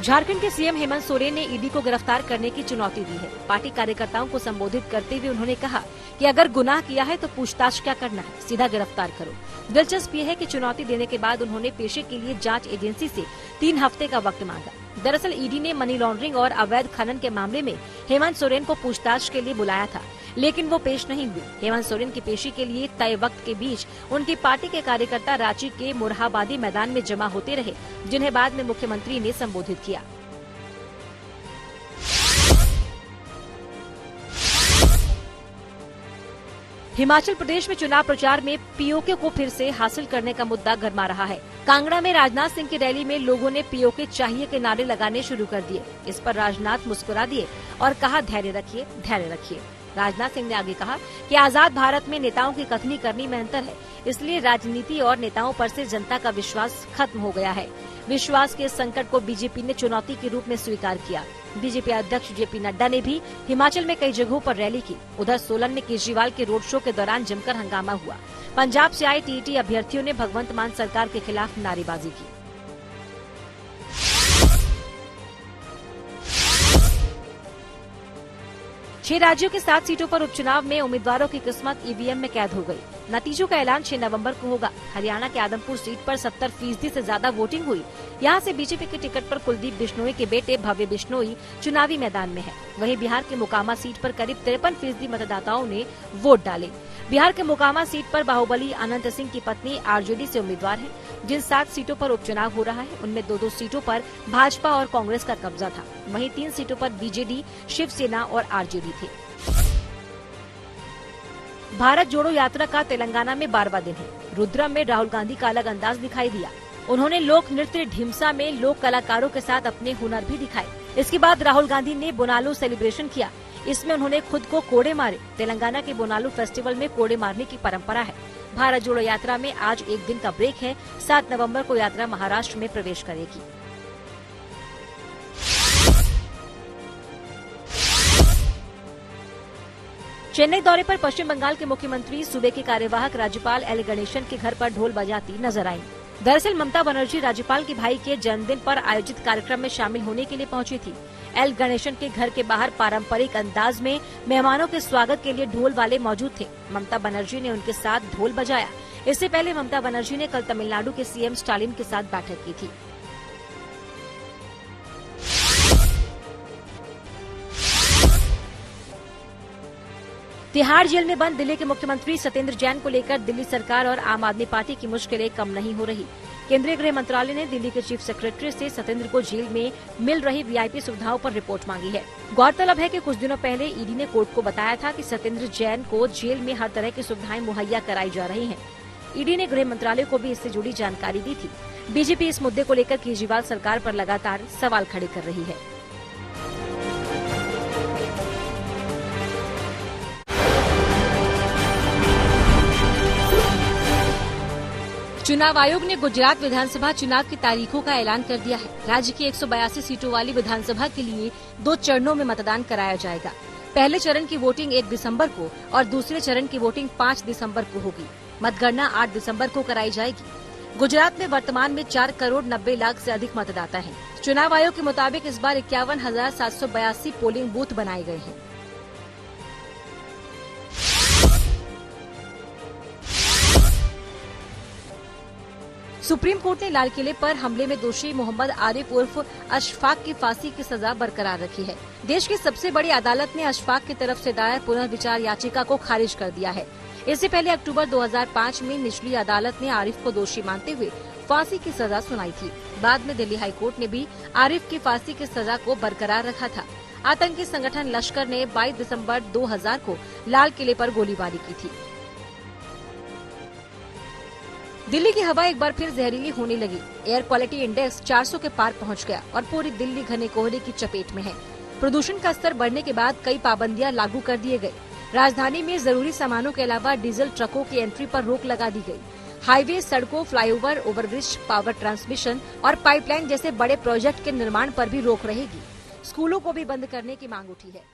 झारखंड के सीएम हेमंत सोरेन ने ईडी को गिरफ्तार करने की चुनौती दी है। पार्टी कार्यकर्ताओं को संबोधित करते हुए उन्होंने कहा कि अगर गुनाह किया है तो पूछताछ क्या करना है, सीधा गिरफ्तार करो। दिलचस्प ये है कि चुनौती देने के बाद उन्होंने पेशी के लिए जांच एजेंसी से 3 हफ्ते का वक्त मांगा। दरअसल ईडी ने मनी लॉन्ड्रिंग और अवैध खनन के मामले में हेमंत सोरेन को पूछताछ के लिए बुलाया था, लेकिन वो पेश नहीं हुए। हेमंत सोरेन की पेशी के लिए तय वक्त के बीच उनकी पार्टी के कार्यकर्ता रांची के मोरहाबादी मैदान में जमा होते रहे, जिन्हें बाद में मुख्यमंत्री ने संबोधित किया। हिमाचल प्रदेश में चुनाव प्रचार में पीओके को फिर से हासिल करने का मुद्दा गरमा रहा है। कांगड़ा में राजनाथ सिंह की रैली में लोगों ने पीओके चाहिए के नारे लगाने शुरू कर दिए। इस पर राजनाथ मुस्कुरा दिए और कहा, धैर्य रखिए, धैर्य रखिए। राजनाथ सिंह ने आगे कहा कि आजाद भारत में नेताओं की कथनी करनी में अंतर है, इसलिए राजनीति और नेताओं पर से जनता का विश्वास खत्म हो गया है। विश्वास के संकट को बीजेपी ने चुनौती के रूप में स्वीकार किया। बीजेपी अध्यक्ष जेपी नड्डा ने भी हिमाचल में कई जगहों पर रैली की। उधर सोलन में केजरीवाल के रोड शो के दौरान जमकर हंगामा हुआ। पंजाब से आए टीईटी अभ्यर्थियों ने भगवंत मान सरकार के खिलाफ नारेबाजी की। छह राज्यों के 7 सीटों पर उपचुनाव में उम्मीदवारों की किस्मत ईवीएम में कैद हो गई। नतीजों का ऐलान 6 नवंबर को होगा। हरियाणा के आदमपुर सीट पर 70% से ज्यादा वोटिंग हुई। यहां से बीजेपी के टिकट पर कुलदीप बिश्नोई के बेटे भव्य बिश्नोई चुनावी मैदान में है। वहीं बिहार के मोकामा सीट पर करीब 53% मतदाताओं ने वोट डाले। बिहार के मोकामा सीट पर बाहुबली अनंत सिंह की पत्नी आरजेडी से उम्मीदवार है। जिन 7 सीटों पर उपचुनाव हो रहा है, उनमें 2-2 सीटों पर भाजपा और कांग्रेस का कब्जा था। वहीं 3 सीटों पर बीजेडी, शिवसेना और आरजेडी थे। भारत जोड़ो यात्रा का तेलंगाना में 12वां दिन है। रुद्रम में राहुल गांधी का अलग अंदाज दिखाई दिया। उन्होंने लोक नृत्य ढिमसा में लोक कलाकारों के साथ अपने हुनर भी दिखाए। इसके बाद राहुल गांधी ने बोनालू सेलिब्रेशन किया। इसमें उन्होंने खुद को कोड़े मारे। तेलंगाना के बोनालू फेस्टिवल में कोड़े मारने की परंपरा है। भारत जोड़ो यात्रा में आज एक दिन का ब्रेक है। 7 नवंबर को यात्रा महाराष्ट्र में प्रवेश करेगी। चेन्नई दौरे पर पश्चिम बंगाल के मुख्यमंत्री सूबे के कार्यवाहक राज्यपाल एल गणेशन के घर पर ढोल बजाती नजर आईं। दरअसल ममता बनर्जी राज्यपाल के भाई के जन्मदिन पर आयोजित कार्यक्रम में शामिल होने के लिए पहुंची थी। एल गणेशन के घर के बाहर पारंपरिक अंदाज में मेहमानों के स्वागत के लिए ढोल वाले मौजूद थे। ममता बनर्जी ने उनके साथ ढोल बजाया। इससे पहले ममता बनर्जी ने कल तमिलनाडु के सीएम स्टालिन के साथ बैठक की थी। तिहाड़ जेल में बंद दिल्ली के मुख्यमंत्री सत्येंद्र जैन को लेकर दिल्ली सरकार और आम आदमी पार्टी की मुश्किलें कम नहीं हो रही। केंद्रीय गृह मंत्रालय ने दिल्ली के चीफ सेक्रेटरी से सत्येंद्र को जेल में मिल रही वीआईपी सुविधाओं पर रिपोर्ट मांगी है। गौरतलब है कि कुछ दिनों पहले ईडी ने कोर्ट को बताया था कि सत्येंद्र जैन को जेल में हर तरह की सुविधाएं मुहैया कराई जा रही हैं। ईडी ने गृह मंत्रालय को भी इससे जुड़ी जानकारी दी थी। बीजेपी इस मुद्दे को लेकर केजरीवाल सरकार पर लगातार सवाल खड़े कर रही है। चुनाव आयोग ने गुजरात विधानसभा चुनाव की तारीखों का ऐलान कर दिया है। राज्य की 182 सीटों वाली विधानसभा के लिए 2 चरणों में मतदान कराया जाएगा। पहले चरण की वोटिंग 1 दिसंबर को और दूसरे चरण की वोटिंग 5 दिसंबर को होगी। मतगणना 8 दिसंबर को कराई जाएगी। गुजरात में वर्तमान में 4 करोड़ 90 लाख से अधिक मतदाता हैं। चुनाव आयोग के मुताबिक इस बार 51,782 पोलिंग बूथ बनाए गए हैं। सुप्रीम कोर्ट ने लाल किले पर हमले में दोषी मोहम्मद आरिफ उर्फ अशफाक की फांसी की सजा बरकरार रखी है। देश की सबसे बड़ी अदालत ने अशफाक की तरफ से दायर पुनर्विचार याचिका को खारिज कर दिया है। इससे पहले अक्टूबर 2005 में निचली अदालत ने आरिफ को दोषी मानते हुए फांसी की सजा सुनाई थी। बाद में दिल्ली हाई कोर्ट ने भी आरिफ की फांसी की सजा को बरकरार रखा था। आतंकी संगठन लश्कर ने 22 दिसंबर 2000 को लाल किले पर गोलीबारी की थी। दिल्ली की हवा एक बार फिर जहरीली होने लगी। एयर क्वालिटी इंडेक्स 400 के पार पहुंच गया और पूरी दिल्ली घने कोहरे की चपेट में है। प्रदूषण का स्तर बढ़ने के बाद कई पाबंदियां लागू कर दिए गए। राजधानी में जरूरी सामानों के अलावा डीजल ट्रकों की एंट्री पर रोक लगा दी गई। हाईवे, सड़कों, फ्लाईओवर, ओवरब्रिज, पावर ट्रांसमिशन और पाइपलाइन जैसे बड़े प्रोजेक्ट के निर्माण पर भी रोक रहेगी। स्कूलों को भी बंद करने की मांग उठी है।